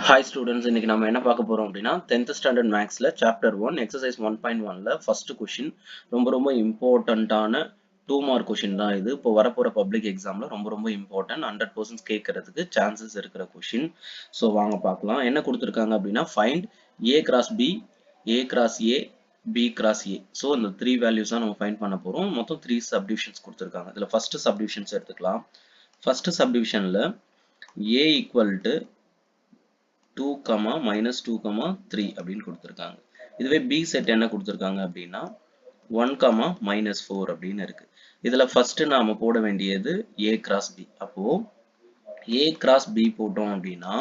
Hi students, இன்னைக்கு நம்ம என்ன பார்க்க போறோம் அப்படின்னா 10th standard மேக்ஸ்ல சாப்டர் 1 எக்ஸசைஸ் 1.1ல ஃபர்ஸ்ட் கொஸ்டின் ரொம்ப இம்பார்ட்டன்ட்டான 2 மார்க் கொஸ்டின் தான் இது. இப்போ வரப்போற பப்ளிக் எக்ஸாம்ல ரொம்ப இம்பார்ட்டன்ட் 100% கேட்கறதுக்கு சான்சஸ் இருக்கிற கொஸ்டின். ஸோ வாங்க பார்க்கலாம். என்ன கொடுத்துருக்காங்க அப்படின்னா find A cross B, A cross A, B cross A. So இந்த 3 வேல்யூஸ் தான் நம்ம ஃபைண்ட் பண்ண போறோம். மொத்தம் 3 சப்டிவிஷன்ஸ் கொடுத்துருக்காங்க. இதுல ஃபர்ஸ்ட் சப்டிவிஷன்ஸ் எடுத்துக்கலாம். ஃபர்ஸ்ட் சப்டிவிஷன்ல ஏ ஈக்குவல் டு 2, -2, 3 அப்படின்னு கொடுத்துருக்காங்க. இதுவே B செட் என்ன கொடுத்துருக்காங்க அப்படின்னா 1, -4 அப்படின்னு இருக்கு. இதுல ஃபர்ஸ்ட் நாம போட வேண்டியது A cross B. அப்போ A cross B போட்டோம் அப்படின்னா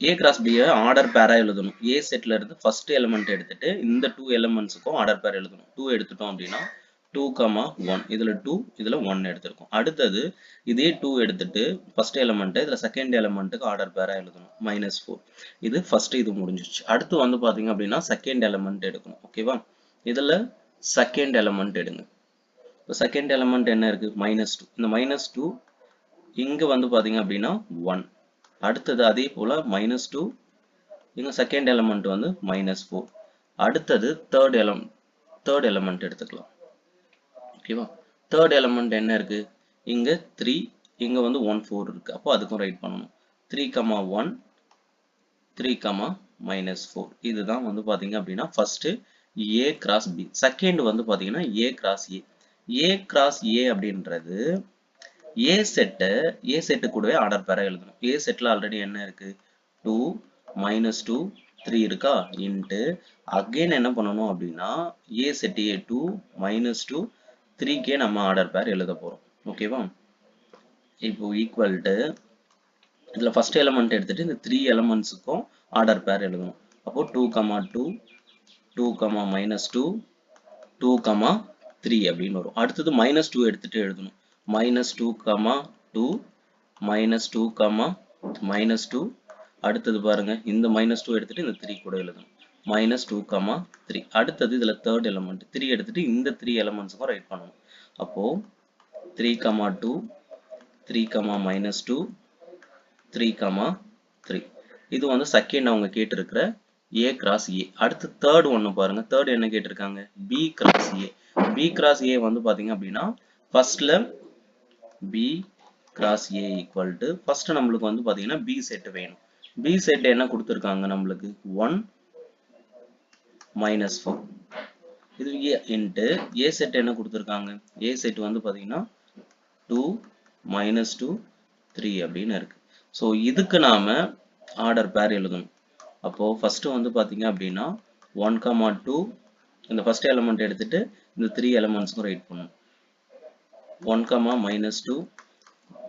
A cross B ஆர்டர் பேரா எழுதணும். A செட்ல இருந்து ஃபர்ஸ்ட் எலிமெண்ட் எடுத்துட்டு இந்த 2 எலிமெண்ட்ஸுக்கும் ஆர்டர் பேர் எழுதணும். 2 எடுத்துட்டோம் அப்படின்னா 2, 1 இதுல 2 இதுல 1 எடுத்திருக்கோம். அடுத்தது இதே 2 எடுத்துட்டு ஃபர்ஸ்ட் எலிமெண்ட் இதுல செகண்ட் எலிமெண்ட்டுக்கு ஆர்டர் பேரா எழுதணும். -4 இது ஃபர்ஸ்ட் இது முடிஞ்சிருச்சு. அடுத்து வந்து பாத்தீங்க அப்படின்னா செகண்ட் எலிமெண்ட் எடுக்கணும். ஓகேவா? இதுல செகண்ட் எலிமெண்ட் எடுங்க. இப்போ செகண்ட் எலிமெண்ட் என்ன இருக்கு? -2. இந்த -2 இங்க வந்து பாத்தீங்க அப்படின்னா 1. அடுத்தது அதே போல -2 இங்க செகண்ட் எலிமெண்ட் வந்து -4. அடுத்தது தேர்ட் எலிமெண்ட் எடுத்துக்கலாம். ஓகேவா? தேர்ட் எலிமெண்ட் என்ன இருக்கு? இங்க 3 இங்க வந்து 1 4 இருக்கு. அப்போ அதுக்கும் ரைட் பண்ணணும். 3, 1 3, -4 இதுதான் வந்து பாத்தீங்க அப்படின்னா first A cross B. Second வந்து பாத்தீங்கன்னா A cross A. A cross A அப்படின்றது A செட் கூடவே ஆர்டர் பேரா எழுதணும். A செட்ல ஆல்ரெடி என்ன இருக்கு? 2, -2, 3 இருக்கா? இன்ட்டு அகைன் என்ன பண்ணணும் அப்படின்னா A செட் A2, -2, 3கே நம்ம ஆர்டர் பேர் எழுத போறோம். ஓகேவா? இப்போ ஈக்குவல் டு இதுல ஃபர்ஸ்ட் எலிமெண்ட் எடுத்துட்டு இந்த 3 எலிமெண்ட்ஸுக்கும் ஆர்டர் பேர் எழுதணும். அப்போ 2, 2, 2, -2, 2, 3 அப்படின்னு வரும். அடுத்தது -2 எடுத்துட்டு எழுதணும். -2, 2, -2, -2 அடுத்தது பாருங்க இந்த -2 எடுத்துட்டு இந்த 3 கூட எழுதணும். -2, 3 அடுத்தது இதுல தேர்ட் எலிமெண்ட் 3 எடுத்துட்டு இந்த 3 எலிமெண்ட்ஸுக்கும் ரைட் பண்ணணும். அப்போ 3, 2, 3, -2, 3, 3 இது வந்து செகண்ட் அவங்க கேட்டிருக்கிற A cross A. அடுத்து தேர்ட் ஒன்னு பாருங்க. தேர்ட் என்ன கேட்டிருக்காங்க? B cross A. B cross A வந்து பாத்தீங்க அப்படின்னா ஃபர்ஸ்ட்ல B cross A equal to first நம்மளுக்கு வந்து பாத்தீங்கன்னா B செட் வேணும். B செட் என்ன கொடுத்திருக்காங்க நம்மளுக்கு? 1 -4 இது A இன்ட்டு A செட் என்ன கொடுத்திருக்காங்க? A செட் வந்து பாத்தீங்கன்னா 2 -2 3 அப்படின்னு இருக்கு. ஸோ இதுக்கு நாம ஆர்டர் பேர் எழுதணும். அப்போ ஃபர்ஸ்ட் வந்து பாத்தீங்க அப்படின்னா 1, 2 இந்த ஃபர்ஸ்ட் எலிமெண்ட் எடுத்துட்டு இந்த 3 எலிமெண்ட்ஸ்க்கும் ரைட் பண்ணணும். 1, -2,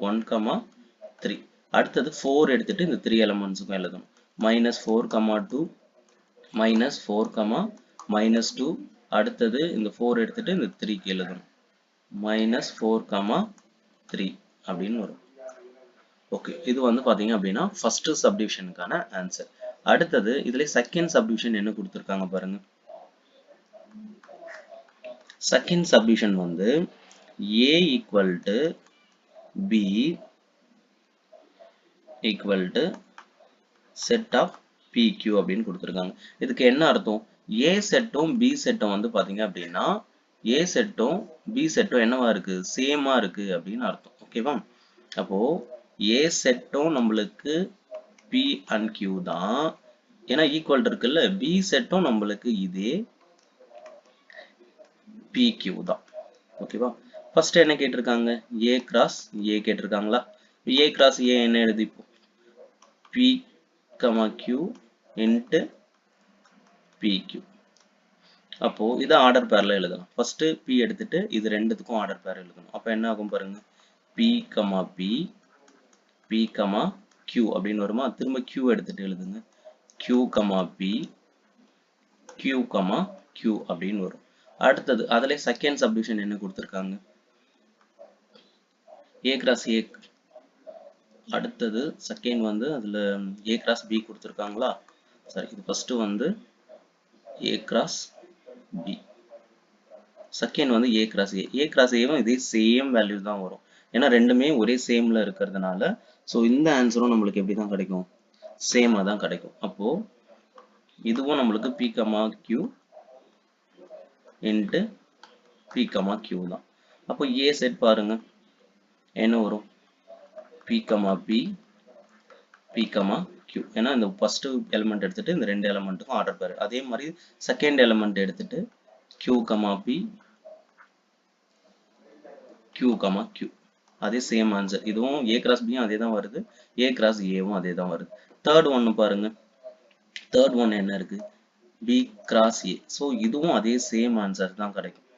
1, 3 அடுத்தது 4 எடுத்துட்டு இந்த 3 எலிமெண்ட்ஸ்க்கும் எழுதணும். -4, 2, -4, -2 அடுத்தது இந்த 4 எடுத்துட்டு இந்த 3க்கு எழுதணும். -4, 3 அப்படின்னு வரும். ஓகே, இது வந்து பாத்தீங்க அப்படின்னா ஃபர்ஸ்ட் சப்டிவிஷனுக்கான ஆன்சர். அடுத்தது இதுல செகண்ட் சப்டிவிஷன் என்ன கொடுத்திருக்காங்க பாருங்க. செகண்ட் சப்டிவிஷன் வந்து A equal to B equal to set of PQ அப்படின்னு கொடுத்திருக்காங்க. இதுக்கு என்ன அர்த்தம்? A செட்டும் B செட்டும் வந்து பாத்தீங்க அப்படின்னா A செட்டும் B செட்டும் என்னவா இருக்கு? சேமா இருக்கு அப்படின்னு அர்த்தம். ஓகேவா? அப்போ A செட்டும் நம்மளுக்கு P and Q தான். ஏன்னா ஈக்குவல் இருக்குல்ல. B செட்டும் நம்மளுக்கு இதே PQ தான். ஓகேவா? ஃபர்ஸ்ட் என்ன கேட்டிருக்காங்க? A cross A கேட்டிருக்காங்களா? A cross A என்ன எழுதிப்போம்? P, Q into PQ. அப்போ இதை ஆர்டர் பேர்ல எழுதலாம். ஃபர்ஸ்ட் P எடுத்துட்டு இது ரெண்டுத்துக்கும் ஆர்டர் பேர் எழுதணும். அப்ப என்ன ஆகும் பாருங்க. P, P, Q அப்படின்னு வருமா? திரும்ப Q எடுத்துட்டு எழுதுங்க. Q, P, Q, Q அப்படின்னு வரும். அடுத்தது அதுல செகண்ட் சப்டிவிஷன் என்ன கொடுத்திருக்காங்க? A cross A. அடுத்தது செகண்ட் வந்து அதுல A cross B கொடுத்திருக்காங்களா? சரி, இது ஃபர்ஸ்ட் வந்து A cross B. செகண்ட் வந்து A cross A. A cross A இதே சேம் வேல்யூ தான் வரும். ஏன்னா ரெண்டுமே ஒரே சேம்ல இருக்கிறதுனால ஸோ இந்த ஆன்சரும் நம்மளுக்கு எப்படி தான் கிடைக்கும்? சேமா தான் கிடைக்கும். அப்போ இதுவும் நம்மளுக்கு p, q into p, q தான். அப்போ a செட் பாருங்க என்ன வரும், p, p, q. ஏன்னா இந்த ஃபர்ஸ்ட் எலிமெண்ட் எடுத்துட்டு இந்த ரெண்டு எலிமெண்ட்டுக்கும் ஆர்டர் பேர். அதே மாதிரி செகண்ட் எலிமெண்ட் எடுத்துட்டு q, p, q, q. அதே சேம் ஆன்சர். இதுவும் a cross b அதே தான் வருது, a cross a வும் அதே தான் வருது. தேர்ட் ஒன்னு பாருங்க, தேர்ட் ஒன் என்ன இருக்கு, b cross a. ஸோ இதுவும் அதே சேம் ஆன்சர் தான் கிடைக்கும்.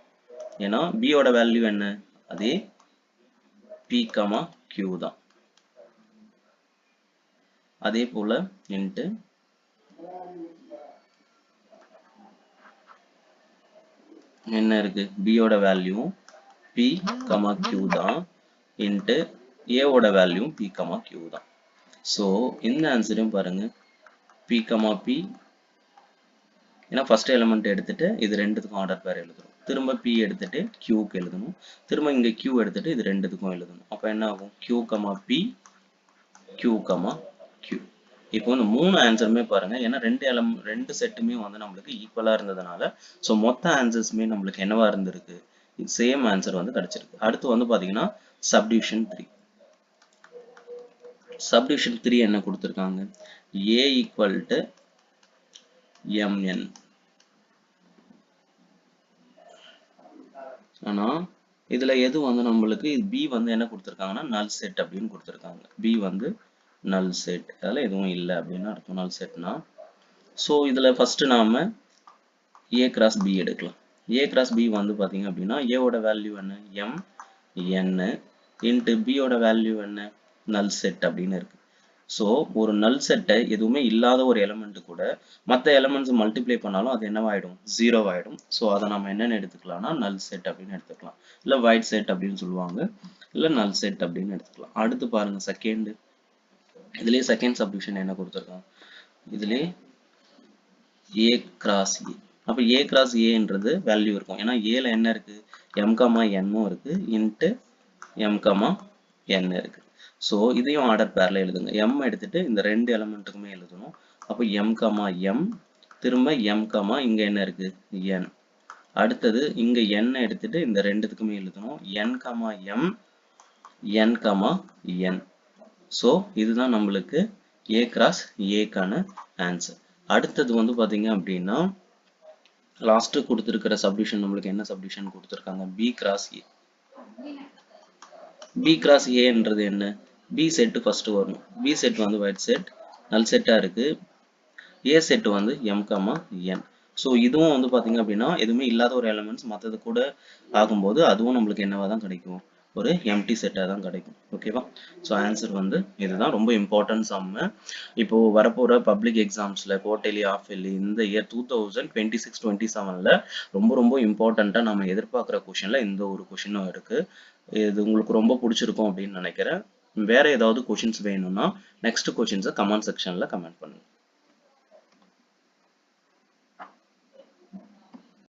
ஏன்னா b ஓட வேல்யூ என்ன, அதே p, q தான். அதே போல இன்ட்டு என்ன இருக்கு, b ஓட வேல்யூ p, q தான் இன்ட்டு a ஓட வேல்யூ p, q தான். ஸோ இந்த ஆன்சரையும் பாருங்க p, p. ஏன்னா ஃபர்ஸ்ட் எலிமெண்ட் எடுத்துட்டு இது ரெண்டுத்துக்கும் ஆர்டர் பேர் எழுதுறோம். திரும்ப p எடுத்துட்டு qக்கு எழுதணும். திரும்ப இங்க q எடுத்துட்டு இது ரெண்டுத்துக்கும் எழுதணும். அப்ப என்ன ஆகும், q, p, q, q. இப்போ இந்த மூணு ஆன்சருமே பாருங்க, ஏன்னா ரெண்டு செட்டுமே வந்து நம்மளுக்கு ஈக்குவலா இருந்ததுனால ஸோ மொத்த ஆன்சர்ஸுமே நம்மளுக்கு என்னவா இருந்திருக்கு, சேம் ஆன்சர் வந்து கிடைச்சிருக்கு. அடுத்து வந்து பாத்தீங்கன்னா சப்டிவிஷன் 3. சப்டிவிஷன் 3 என்ன கொடுத்திருக்காங்க, a ஈக்குவல் டு mn. ஆனா இதுல எது வந்து நம்மளுக்கு b வந்து என்ன கொடுத்திருக்காங்கன்னா நல் செட் அப்படின்னு கொடுத்திருக்காங்க. b வந்து நல் செட், அதனால எதுவும் இல்லை அப்படின்னு அர்த்தம் நல் செட்னா. ஸோ இதுல ஃபர்ஸ்ட் நாம a cross b எடுக்கலாம். a cross b வந்து பாத்தீங்க அப்படின்னா a ஓட வேல்யூ என்ன, m n இன்ட்டு b ஓட வேல்யூ என்ன, நல் செட் அப்படின்னு இருக்கு. ஸோ ஒரு நல் செட்டை எதுவுமே இல்லாத ஒரு எலிமெண்ட் கூட மற்ற எலிமெண்ட்ஸ் மல்டிப்ளை பண்ணாலும் அது என்னவாயிடும், 0 ஆயிடும். ஸோ அதை நம்ம என்னென்னு எடுத்துக்கலாம்னா நல் செட் அப்படின்னு எடுத்துக்கலாம், இல்லை வைட் செட் அப்படின்னு சொல்லுவாங்க, இல்லை நல் செட் அப்படின்னு எடுத்துக்கலாம். அடுத்து பாருங்க செகண்ட், இதுலயே செகண்ட் சப்டிவிஷன் என்ன கொடுத்துருக்காங்க, இதுலயே a cross a. அப்ப a cross a ன்றது வேல்யூ இருக்கும். ஏன்னா a ல என்ன இருக்கு, m, n இருக்கு இன்ட்டு m, n இருக்கு. ஸோ இதையும் ஆர்டர் பேர்ல எழுதுங்க. m எடுத்துட்டு இந்த ரெண்டு எலிமெண்ட்டுக்குமே எழுதணும். அப்போ m, m திரும்ப m, இங்க என்ன இருக்கு n. அடுத்தது இங்க n எடுத்துட்டு இந்த ரெண்டுத்துக்குமே எழுதணும், n, m, n, n. So இதுதான் நம்மளுக்கு a cross a க்கான ஆன்சர். அடுத்தது வந்து பாத்தீங்க அப்படின்னா லாஸ்ட் கொடுத்திருக்கிற சப்டிவிஷன் நம்மளுக்கு என்ன சப்டிவிஷன் கொடுத்திருக்காங்க, b cross a. b cross a ன்றது என்ன, b செட் ஃபர்ஸ்ட் வரணும். b செட் வந்து வைட் செட் நல் செட்டா இருக்கு, a செட் வந்து m, n. ஸோ இதுவும் வந்து பாத்தீங்க அப்படின்னா எதுவுமே இல்லாத ஒரு எலிமெண்ட்ஸ் மற்றது கூட ஆகும்போது அதுவும் நம்மளுக்கு என்னவா தான் கிடைக்கும், ஒரு எம்டி செட்டாக தான் கிடைக்கும். ஓகேவா, ஸோ ஆன்சர் வந்து இதுதான் ரொம்ப இம்பார்ட்டன்ட் சம்மு. இப்போ வரப்போகிற பப்ளிக் எக்ஸாம்ஸில் குவார்டர்லி ஆஃப் இயர்லி இந்த இயர் 2026-27 ரொம்ப ரொம்ப இம்பார்ட்டண்ட்டாக நம்ம எதிர்பார்க்குற கொஷனில் இந்த ஒரு கொஷினும் இருக்குது. இது உங்களுக்கு ரொம்ப பிடிச்சிருக்கும் அப்படின்னு நினைக்கிறேன். வேற ஏதாவது கொஷின்ஸ் வேணும்னா நெக்ஸ்ட் கொஷின்ஸை கமெண்ட் செக்ஷனில் கமெண்ட் பண்ணுங்க.